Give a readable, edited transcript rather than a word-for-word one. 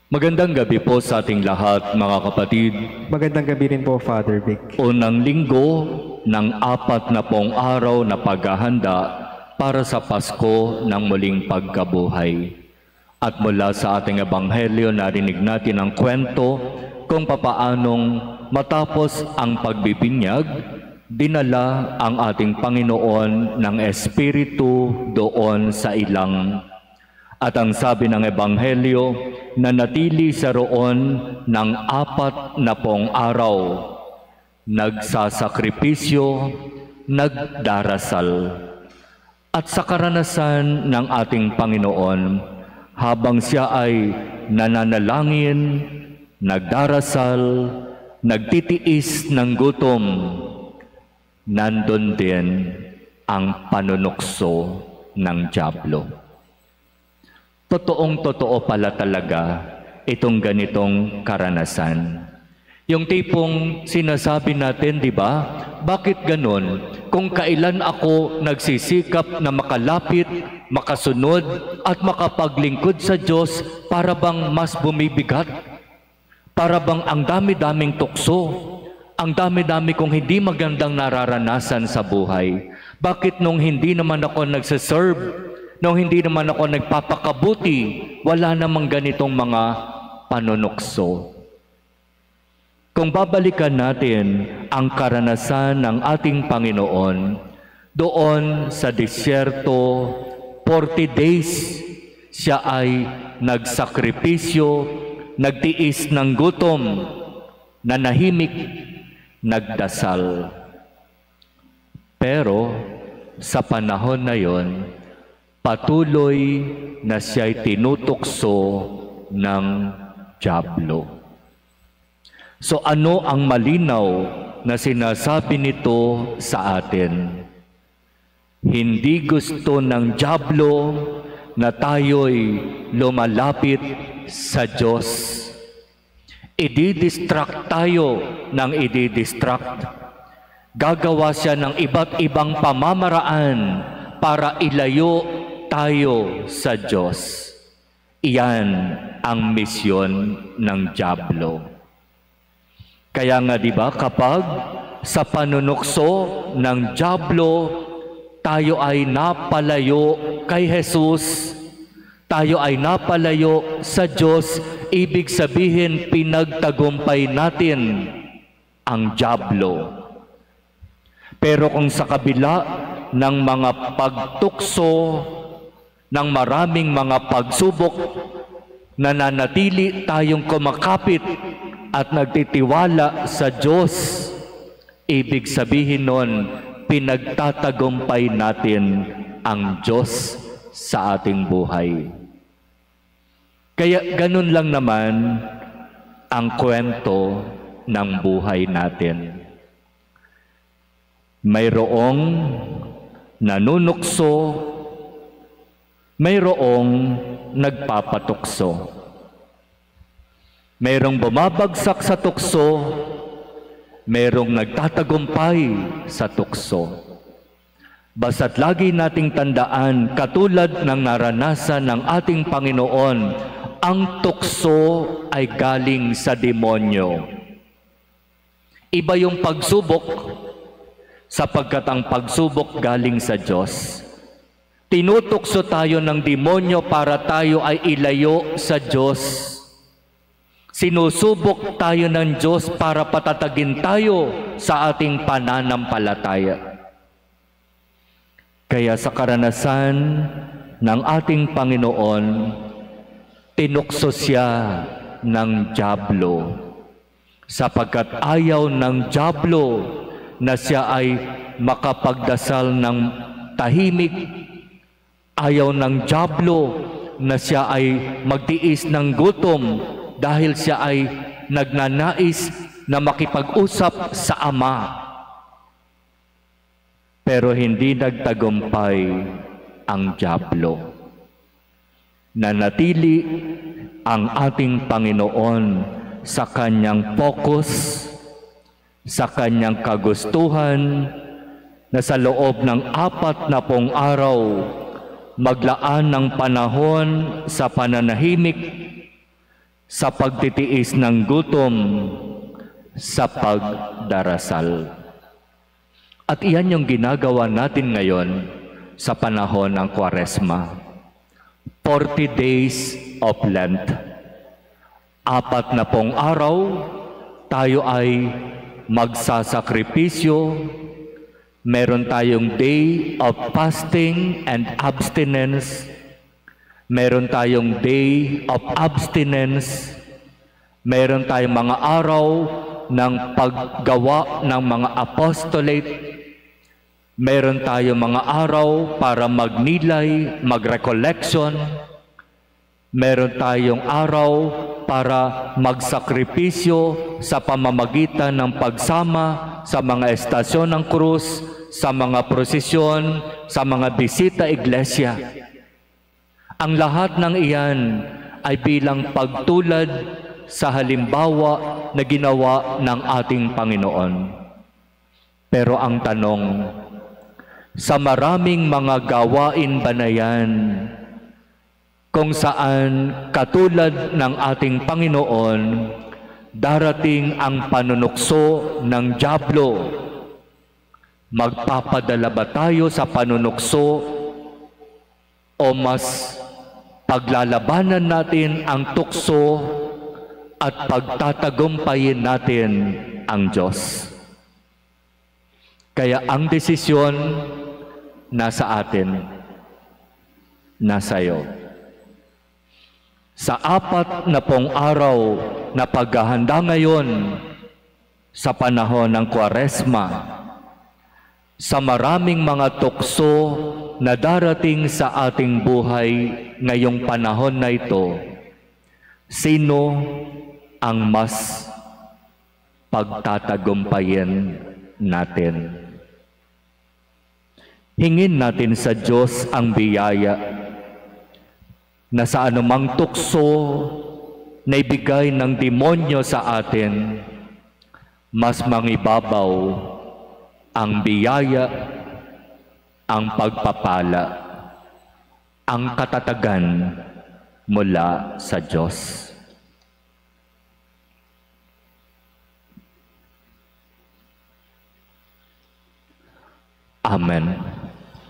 Magandang gabi po sa ating lahat, mga kapatid. Magandang gabi rin po, Father Vic. Unang linggo ng 40 araw na paghahanda para sa Pasko ng muling pagkabuhay. At mula sa ating ebanghelyo, narinig natin ang kwento kung papaanong matapos ang pagbibinyag, dinala ang ating Panginoon ng Espiritu doon sa ilang. At ang sabi ng Ebanghelyo, nanatili siya roon ng 40 araw, nagsasakripisyo, nagdarasal. At sa karanasan ng ating Panginoon, habang siya ay nananalangin, nagdarasal, nagtitiis ng gutom, nandun din ang panunukso ng dyablo. Totoong-totoo pala talaga itong ganitong karanasan. Yung tipong sinasabi natin, di ba? Bakit ganon? Kung kailan ako nagsisikap na makalapit, makasunod, at makapaglingkod sa Diyos, para bang mas bumibigat? Para bang ang dami-daming tukso? Ang dami-dami kong hindi magandang nararanasan sa buhay? Bakit nung hindi naman ako nagsiserve, nung hindi naman ako nagpapakabuti, wala namang ganitong mga panunukso? Kung babalikan natin ang karanasan ng ating Panginoon, doon sa disyerto, 40 days, siya ay nagsakripisyo, nagtiis ng gutom, nanahimik, nagdasal. Pero sa panahon na yon, patuloy na siya'y tinutukso ng dyablo. So ano ang malinaw na sinasabi nito sa atin? Hindi gusto ng dyablo na tayo'y lumalapit sa Diyos. Ididistract tayo ng ididistract. Gagawa siya ng iba't ibang pamamaraan para ilayo tayo sa Diyos. Iyan ang misyon ng dyablo. Kaya nga di ba kapag sa panunukso ng dyablo tayo ay napalayo kay Jesus, tayo ay napalayo sa Diyos, ibig sabihin pinagtagumpay natin ang dyablo. Pero kung sa kabila ng mga pagtukso, ng maraming mga pagsubok, nananatili tayong kumakapit at nagtitiwala sa Diyos, ibig sabihin nun, pinagtatagumpay natin ang Diyos sa ating buhay. Kaya ganun lang naman ang kwento ng buhay natin. Mayroong nanunukso, mayroong nagpapatukso. Mayroong bumabagsak sa tukso, mayroong nagtatagumpay sa tukso. Basta't lagi nating tandaan, katulad ng naranasan ng ating Panginoon, ang tukso ay galing sa demonyo. Iba yung pagsubok, sapagkat ang pagsubok galing sa Diyos. Tinutukso tayo ng demonyo para tayo ay ilayo sa Diyos. Sinusubok tayo ng Diyos para patatagin tayo sa ating pananampalataya. Kaya sa karanasan ng ating Panginoon, tinukso siya ng dyablo, sapagkat ayaw ng dyablo na siya ay makapagdasal ng tahimik. Ayaw ng dyablo na siya ay magtiis ng gutom dahil siya ay nagnanais na makipag-usap sa Ama. Pero hindi nagtagumpay ang dyablo. Nanatili ang ating Panginoon sa kanyang focus, sa kanyang kagustuhan, na sa loob ng 40 araw maglaan ng panahon sa pananahimik, sa pagtitiis ng gutom, sa pagdarasal. At iyan yung ginagawa natin ngayon sa panahon ng Kwaresma. 40 days of Lent. 40 araw, tayo ay magsasakripisyo. Meron tayong day of fasting and abstinence. Meron tayong day of abstinence. Meron tayong mga araw ng paggawa ng mga apostolate. Meron tayong mga araw para magnilay, magrecollection. Meron tayong araw para magsakripisyo sa pamamagitan ng pagsama sa mga estasyon ng krus, sa mga prosesyon, sa mga bisita iglesia. Ang lahat ng iyan ay bilang pagtulad sa halimbawa na ginawa ng ating Panginoon. Pero ang tanong, sa maraming mga gawain ba na yan, kung saan katulad ng ating Panginoon, darating ang panunukso ng dyablo. Magpapadala ba tayo sa panunukso o mas paglalabanan natin ang tukso at pagtatagumpayin natin ang Diyos? Kaya ang desisyon nasa atin, nasa iyo. Sa 40 araw na paghahanda ngayon sa panahon ng Kwaresma, sa maraming mga tukso na darating sa ating buhay ngayong panahon na ito, sino ang mas pagtatagumpayin natin? Hingin natin sa Diyos ang biyaya na sa anumang tukso na ibigay ng demonyo sa atin, mas mangibabaw ang biyaya, ang pagpapala, ang katatagan mula sa Diyos. Amen.